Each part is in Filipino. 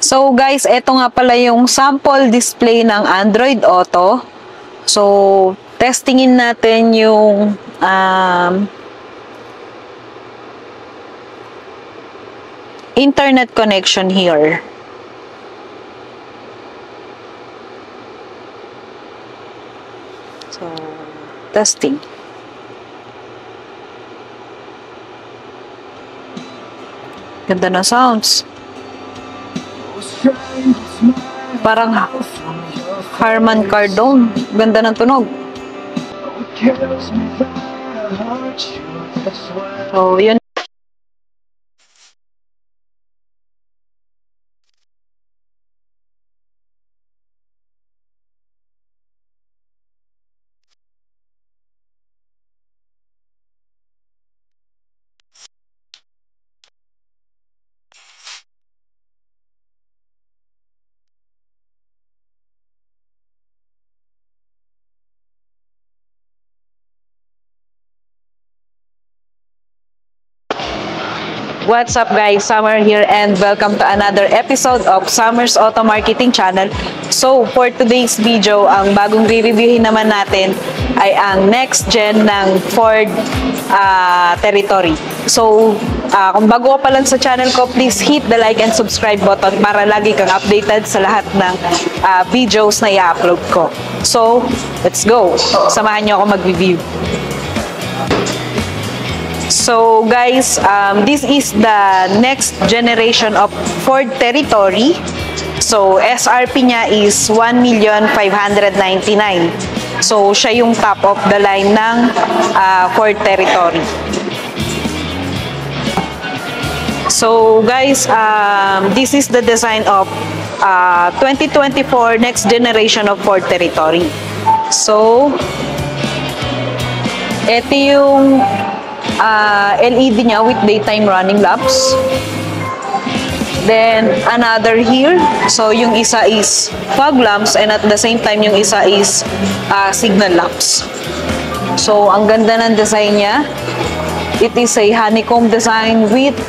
So guys, eto nga pala yung sample display ng Android Auto. So, testingin natin yung internet connection here. So, testing. Ganda ng sounds. Parang Harman Kardon. Ganda ng tunog. So, yun. What's up guys, Summer here and welcome to another episode of Summer's Auto Marketing Channel. So for today's video, ang bagong re-reviewin naman natin ay ang next gen ng Ford Territory. So kung bago ka pa lang sa channel ko, please hit the like and subscribe button para lagi kang updated sa lahat ng videos na i-upload ko. So let's go! Samahan niyo ako mag-review. So guys, this is the next generation of Ford Territory. So SRP niya is 1,599,000. So siya yung top of the line ng Ford Territory. So guys, this is the design of 2024 next generation of Ford Territory. So ito yung LED niya with daytime running laps. Then another here. So yung isa is fog lamps and at the same time yung isa is signal lamps. So ang ganda ng design niya. It is a honeycomb design with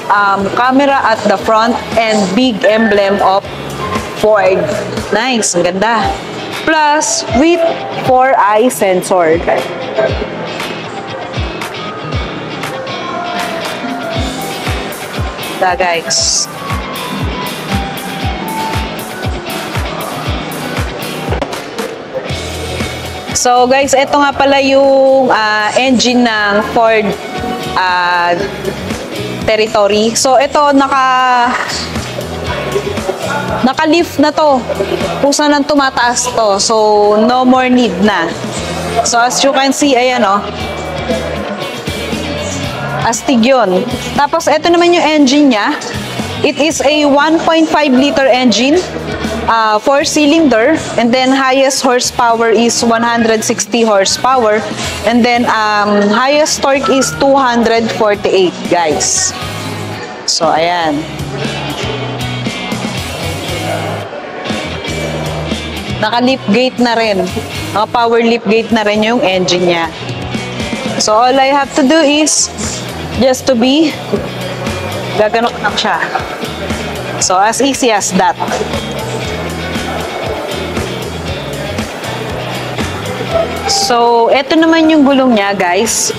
camera at the front and big emblem of Ford. Nice, ang ganda. Plus with 4-eye sensor. Guys. So guys, ito nga pala yung engine ng Ford Territory. So ito naka-lift na to. Pusa nang tumataas to. So no more need na. So as you can see, ayan oh. Astig yun. Tapos, ito naman yung engine niya. It is a 1.5 liter engine, 4-cylinder, and then highest horsepower is 160 horsepower, and then highest torque is 248, guys. So, ayan. Naka-lift gate na rin. Naka-power lift gate na rin yung engine niya. So, all I have to do is just to be gaganok na siya. So, as easy as that. So, eto naman yung gulong niya, guys.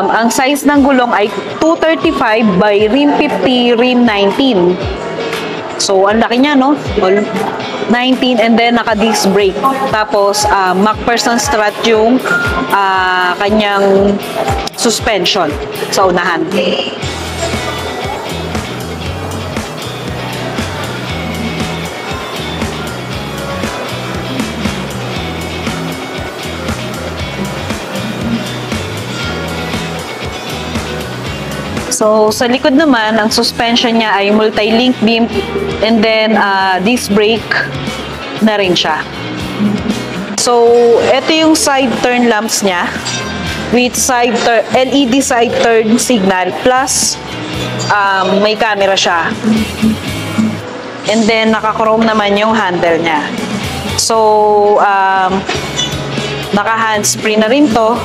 Ang size ng gulong ay 235 by rim 50, rim 19. So, ang laki niya, no? 19 and then naka-disc brake. Tapos, MacPherson strut yung kanyang suspension sa unahan. So, sa likod naman, ang suspension niya ay multi-link beam and then disc brake na rin siya. So, ito yung side turn lamps niya with LED side turn signal plus may camera siya. And then, naka-chrome naman yung handle niya. So, naka-hands-free na rin to.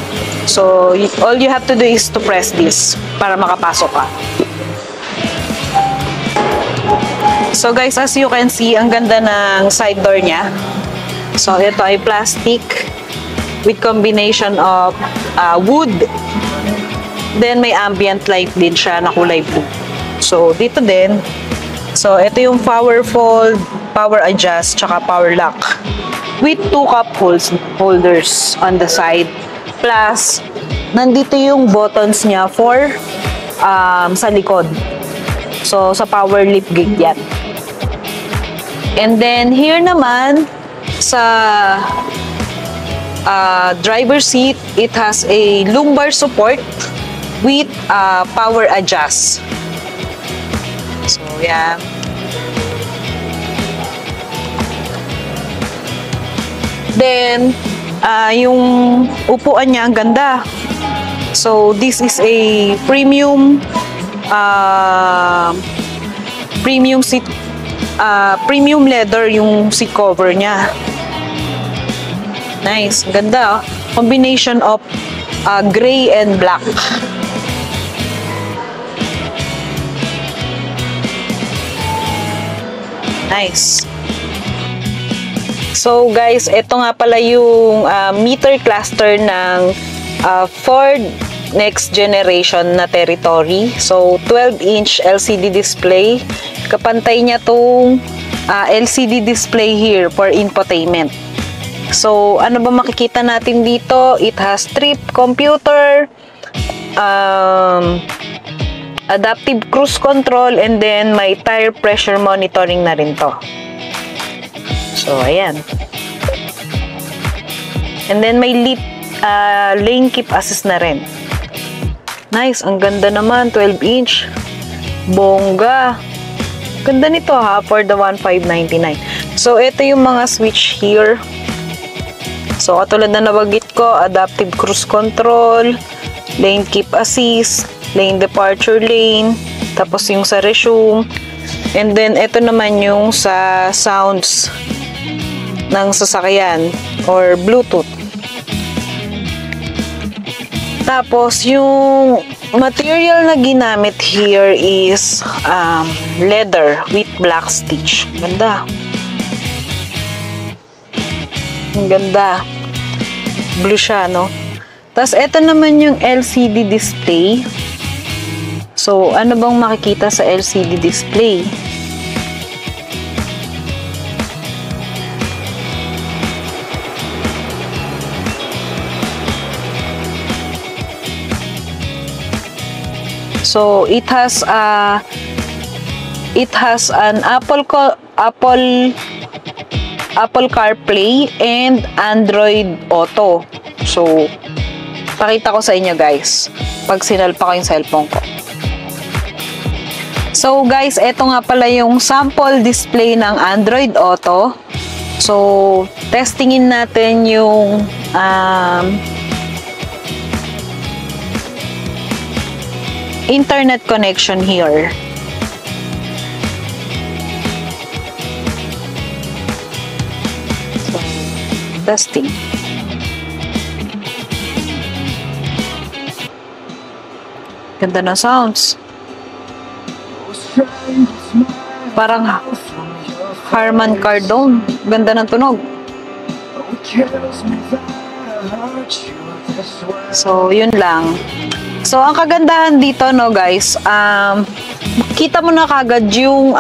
So, all you have to do is to press this para makapasok ka. So guys, as you can see, ang ganda ng side door niya. So ito ay plastic with combination of wood. Then may ambient light din siya na kulay blue. So dito din. So ito yung powerful, power adjust, tsaka power lock. With 2 cup holders on the side. Plus, nandito yung buttons niya for sa likod. So, sa power lift gate yan. And then, here naman, sa driver seat, it has a lumbar support with power adjust. So, yan. Then, yung upuan niya, ang ganda. So, this is a premium seat, premium leather yung seat cover niya. Nice, ganda. Combination of gray and black. Nice. So guys, ito nga pala yung meter cluster ng Ford next generation na Territory. So 12-inch LCD display. Kapantay niya tong LCD display here for infotainment. So ano ba makikita natin dito? It has trip computer, adaptive cruise control, and then may tire pressure monitoring na rin to. So, ayan. And then, may lane keep assist na rin. Nice. Ang ganda naman. 12-inch. Bongga. Ganda nito ha, for the 1,599. So, ito yung mga switch here. So, katulad na nabagit ko, adaptive cruise control, lane keep assist, lane departure lane, tapos yung sa resume. And then, ito naman yung sa sounds ng sasakyan or Bluetooth. Tapos, yung material na ginamit here is leather with black stitch. Ganda. Ang ganda. Blue siya, no? Tapos, ito naman yung LCD display. So, ano bang makikita sa LCD display? So it has an Apple CarPlay and Android Auto. So pakita ko sa inyo guys pag sinalpa ko yung cellphone ko. So guys, eto nga pala yung sample display ng Android Auto. So testingin natin yung internet connection here. So, testing. Ganda ng sounds. Parang Harman Kardon. Ganda ng tunog. So, yun lang. So, ang kagandahan dito, no, guys, kita mo na kagad yung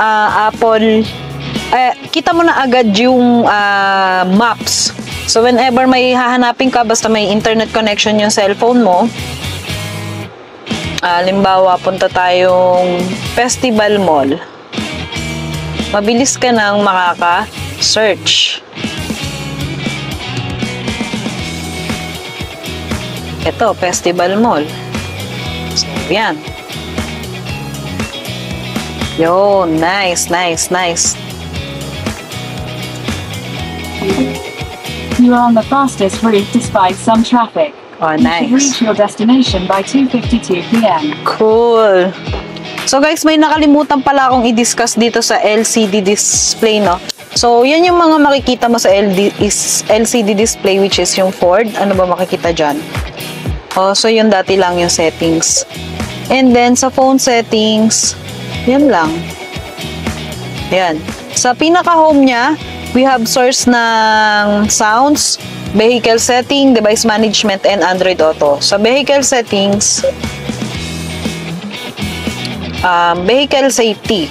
kita mo na agad yung maps. So, whenever may hahanapin ka, basta may internet connection yung cellphone mo, halimbawa, punta tayong Festival Mall, mabilis ka nang makaka-search. Ito, Festival Mall. So, yan. Yo, nice. You are on the fastest route despite some traffic. Oh, You nice. should reach your destination by 2:52 p.m. Cool. So, guys, may nakalimutan pala akong i-discuss dito sa LCD display, no? So, yan yung mga makikita mo sa LCD display, which is yung Ford. Ano ba makikita dyan? Oh, so yun dati lang yung settings. And then, sa phone settings, yan lang. Ayan. Sa pinaka-home niya, we have source ng sounds, vehicle setting, device management, and Android Auto. Sa vehicle settings, vehicle safety.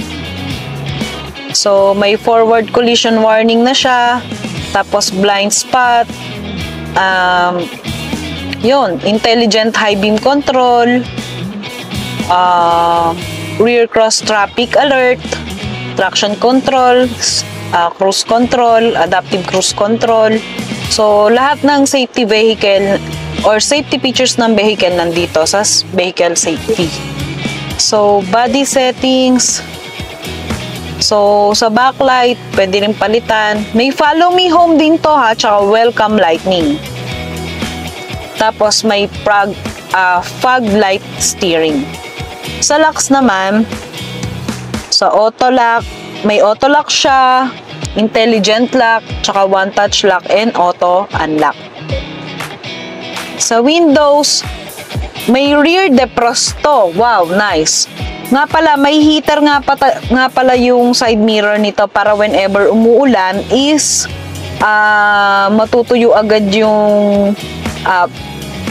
So, may forward collision warning na siya. Tapos, blind spot. Yun, intelligent high beam control. Rear cross traffic alert. Traction control. Cruise control. Adaptive cruise control. So, lahat ng safety vehicle or safety features ng vehicle nandito sa vehicle safety. So, body settings. So, sa backlight, pwede rin palitan. May follow me home din to ha, tsaka welcome lightning. Tapos, may fog light steering. Sa locks naman, sa auto lock, may auto lock siya, intelligent lock, tsaka one touch lock and auto unlock. Sa windows, may rear defrost to. Wow, nice. Nga pala, may heater nga pala yung side mirror nito para whenever umuulan is matutuyo agad yung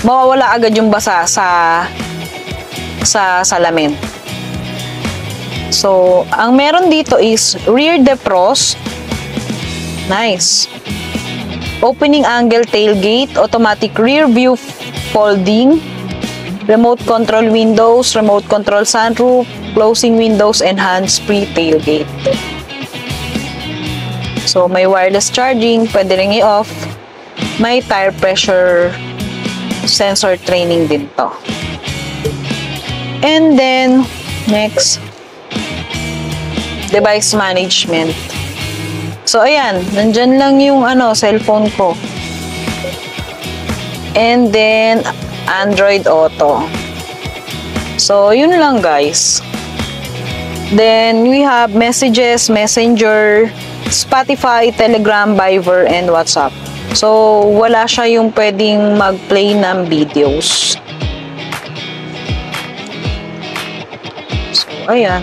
mawawala agad yung basa sa salamin. So, ang meron dito is rear defrost. Nice. Opening angle tailgate, automatic rear view folding, remote control windows, remote control sunroof, closing windows, and hands-free tailgate. So, may wireless charging, pwede rin i-off. May tire pressure sensor training din to. And then, next, device management. So, ayan, nandyan lang yung cellphone ko. And then, Android Auto. So, yun lang guys. Then, we have messages, Messenger, Spotify, Telegram, Viber, and WhatsApp. So, wala siya yung pwedeng mag-play ng videos. So, ayan.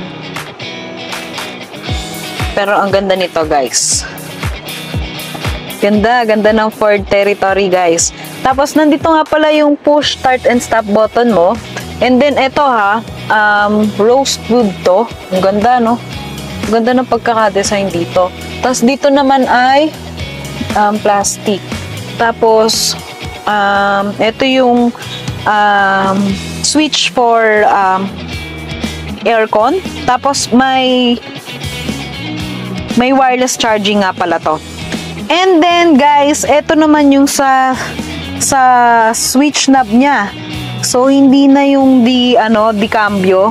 Pero ang ganda nito guys. Ganda ng Ford Territory guys. Tapos nandito nga pala yung push start and stop button mo. And then ito ha, rose wood to. Ang ganda no. Ang ganda ng pagkaka-design dito. Tapos dito naman ay plastic. Tapos ito yung switch for aircon. Tapos may wireless charging nga pala to. And then guys, ito naman yung sa switch knob niya. So hindi na yung di cambio.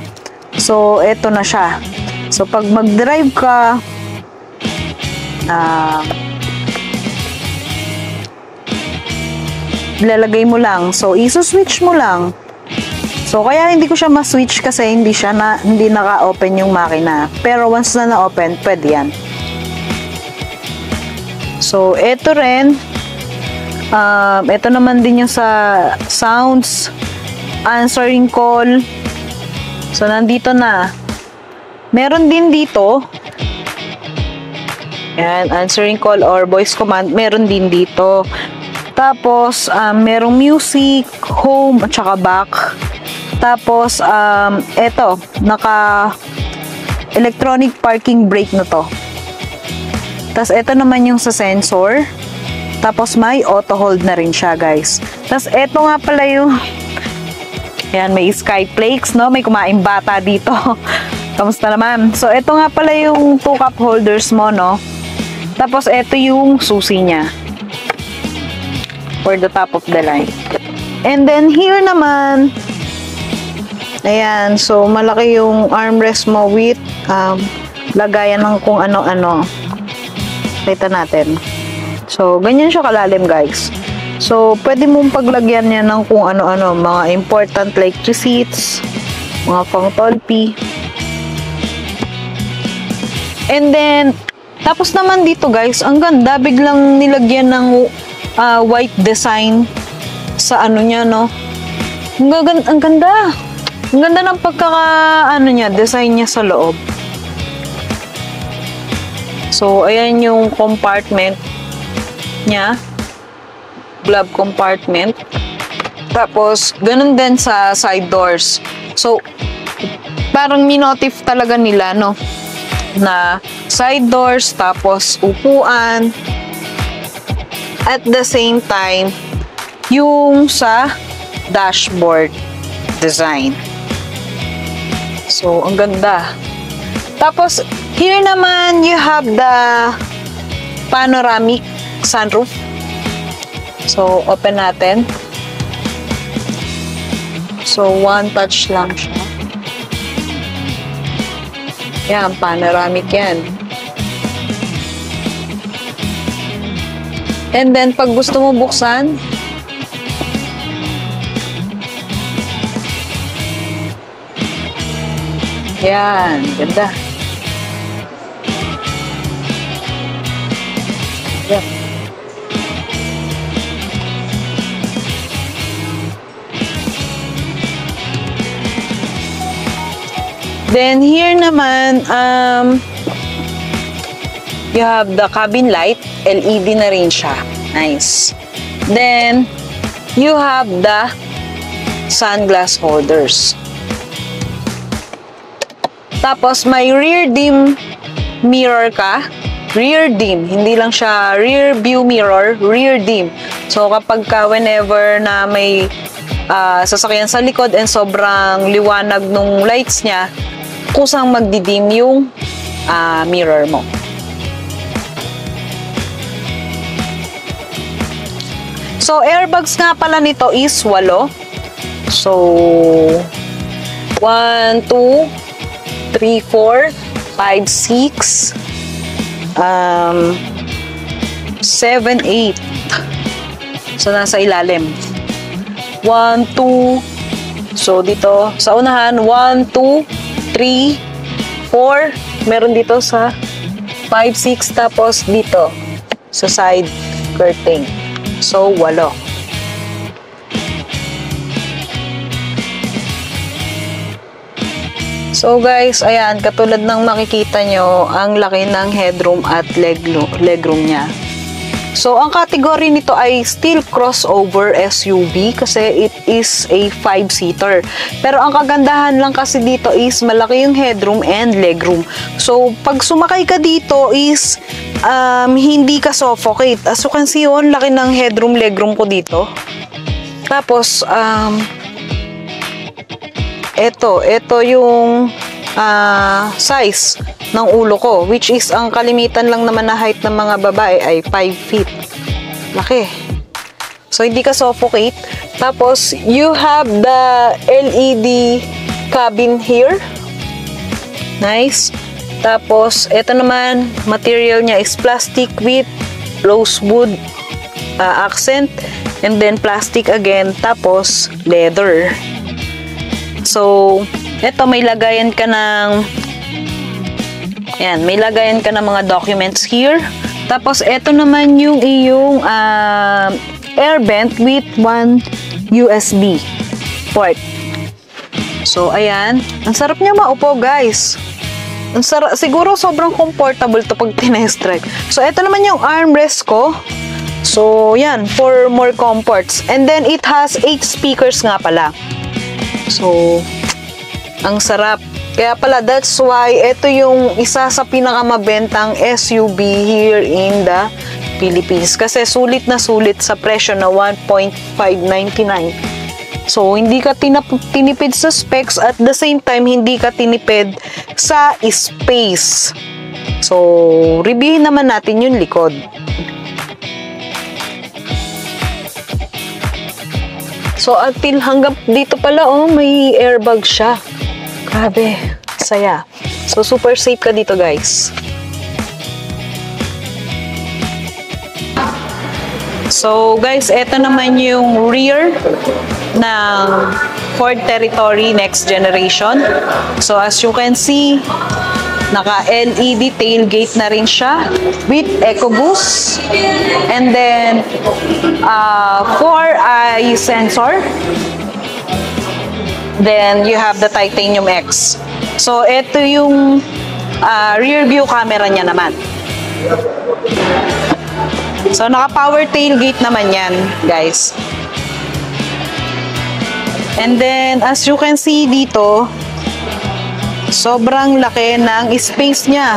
So ito na siya. So pag mag-drive ka ilalagay mo lang. So iso-switch mo lang. So kaya hindi ko siya ma-switch kasi hindi naka-open yung makina. Pero once na na-open, pwede yan. So, ito rin. Ito naman din yung sa sounds, answering call. So, nandito na. Meron din dito. Yan, answering call or voice command. Meron din dito. Tapos, merong music, home, at saka back. Tapos, ito, electronic parking brake na to. Tapos, ito naman yung sa sensor. Tapos, may auto hold na rin siya, guys. Tapos, ito nga pala yung ayan, may skyflakes, no? May kumain bata dito. Kamusta naman? So, ito nga pala yung 2 cup holders mo, no? Tapos, ito yung susi niya. For the top of the line. And then, here naman, ayan, so, malaki yung armrest mo with lagayan ng kung ano-ano. Kita natin. So, ganyan siya kalalim, guys. So, pwede mong paglagyan niya ng kung ano-ano, mga important like receipts, mga pang-tolpi. And then, tapos naman dito, guys, ang ganda, biglang nilagyan ng white design sa ano niya, no? Ang ganda. Ang ganda ng pagkaka, design niya sa loob. So, ayan yung compartment niya. Glove compartment. Tapos, ganun din sa side doors. So, parang minotif talaga nila, no? Na side doors, tapos upuan. At the same time, yung sa dashboard design. So, ang ganda. Tapos, here naman, you have the panoramic sunroof. So, open natin. So, one touch lang siya. Yan, panoramic yan. And then, pag gusto mo buksan, yan, ganda. Yan. Then, here naman, you have the cabin light. LED na rin siya. Nice. Then, you have the sunglass holders. Tapos, may rear dim mirror ka. Rear dim. Hindi lang siya rear view mirror, rear dim. So, kapag ka whenever na may sasakyan sa likod and sobrang liwanag nung lights niya, kusang magdidim yung mirror mo. So, airbags nga pala nito is 8. So, 1, 2, 3, 4, 5, 6, 7, 8. So, nasa ilalim. 1, 2, so dito, sa unahan, 1, 2, 3, 4, meron dito sa 5, 6, tapos dito, sa side curtain. So, 8. So guys, ayan, katulad ng makikita nyo, ang laki ng headroom at legroom niya. So, ang category nito ay still crossover SUV kasi it is a 5-seater. Pero ang kagandahan lang kasi dito is malaki yung headroom and legroom. So, pag sumakay ka dito is hindi ka suffocate. As you can see yun, laki ng headroom, legroom ko dito. Tapos, ito yung size ng ulo ko, which is ang kalimitan lang naman na height ng mga babae ay 5 feet. Laki. So, hindi ka suffocate. Tapos, you have the LED cabin here. Nice. Tapos, ito naman, material niya is plastic with rosewood accent. And then, plastic again. Tapos, leather. So, ito may lagayan ka ng may lagayan ka ng mga documents here. Tapos, ito naman yung iyong air vent with 1 USB port. So, ayan. Ang sarap niya maupo, guys. Ang sarap. Siguro, sobrang comfortable to pag tinest drive. So, ito naman yung armrest ko. So, yan. For more comforts. And then, it has 8 speakers nga pala. So, ang sarap. Kaya pala, that's why ito yung isa sa pinakamabentang SUV here in the Philippines. Kasi sulit na sulit sa presyo na 1.599. So, hindi ka tinipid sa specs at the same time, hindi ka tinipid sa space. So, reviewin naman natin yung likod. So, until hanggang dito pala, may airbag siya. Grabe, saya. So, super safe ka dito, guys. So, guys, eto naman yung rear ng Ford Territory Next Generation. So, as you can see, naka-LED tailgate na rin siya with EcoBoost. And then, 4-eye sensor. Then, you have the Titanium X. So, ito yung rear view camera niya naman. So, naka-power tailgate naman yan, guys. And then, as you can see dito, sobrang laki ng space niya.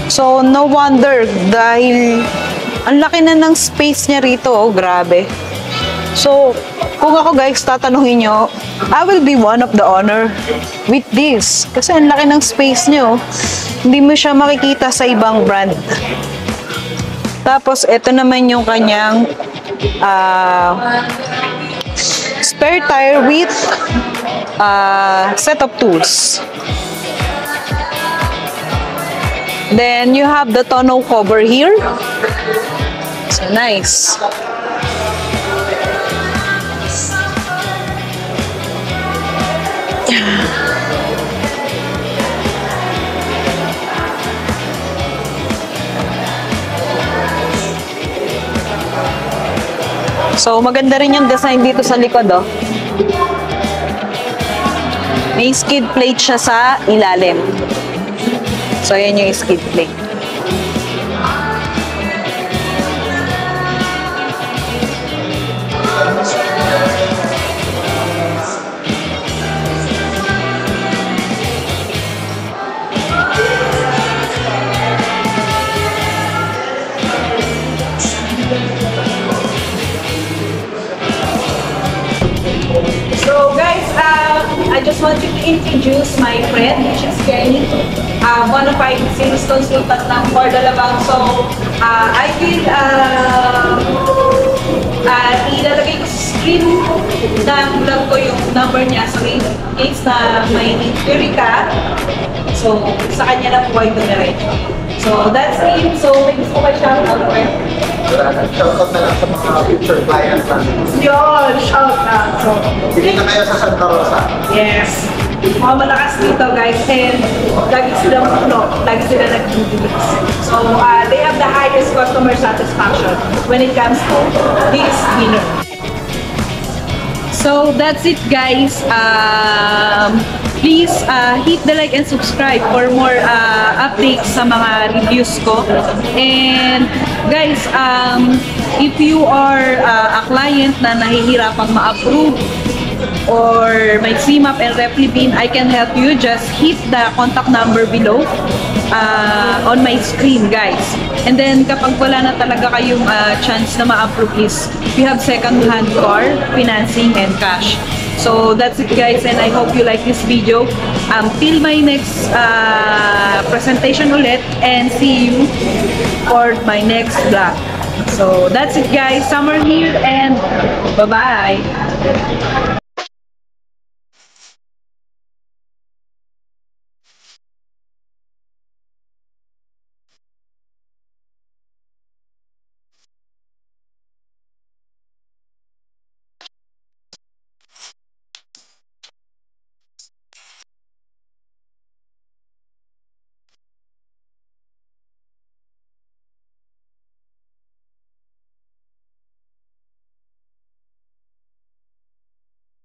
So, no wonder dahil ang laki na ng space niya rito. Oh, grabe. So, kung ako guys, tatanungin nyo, I will be one of the owner with this. Kasi ang laki ng space niyo. Hindi mo siya makikita sa ibang brand. Tapos, ito naman yung kanyang spare tire with set of tools. Then, you have the tonneau cover here. So, nice. So, maganda rin yung design dito sa likod, oh. May skid plate siya sa ilalim. So, ayan yung skid plate. So guys, I just want you to introduce my friend, which is Kenny, one of our sales consultants ng for Dalabang. So, I will ilalagay ko sa screen ng vlog ko yung number niya. So, in case na may inquiry ka, so, sa kanya na po kayo dumiretso. So, that's it. So, may gusto ka shoutout, friend? Shoutout na lang sa mga future clients natin. Yun, shoutout. So, Hindi na kayo sa Santa Rosa. yes. Mga malakas dito, guys. And lagi silang lagi sila nag-deliver. So, they have the highest customer satisfaction when it comes to this dinner. So, that's it, guys. Please hit the like and subscribe for more updates sa mga reviews ko. And guys, if you are a client na nahihirapang ma-approve or may CMAP and Replibin, I can help you. Just hit the contact number below on my screen, guys. And then kapag wala na talaga kayong chance na ma-approve is we have second-hand car, financing, and cash. So that's it, guys, and I hope you like this video. Till my next presentation ulit, and see you for my next vlog. So that's it, guys. Summer here, and bye-bye.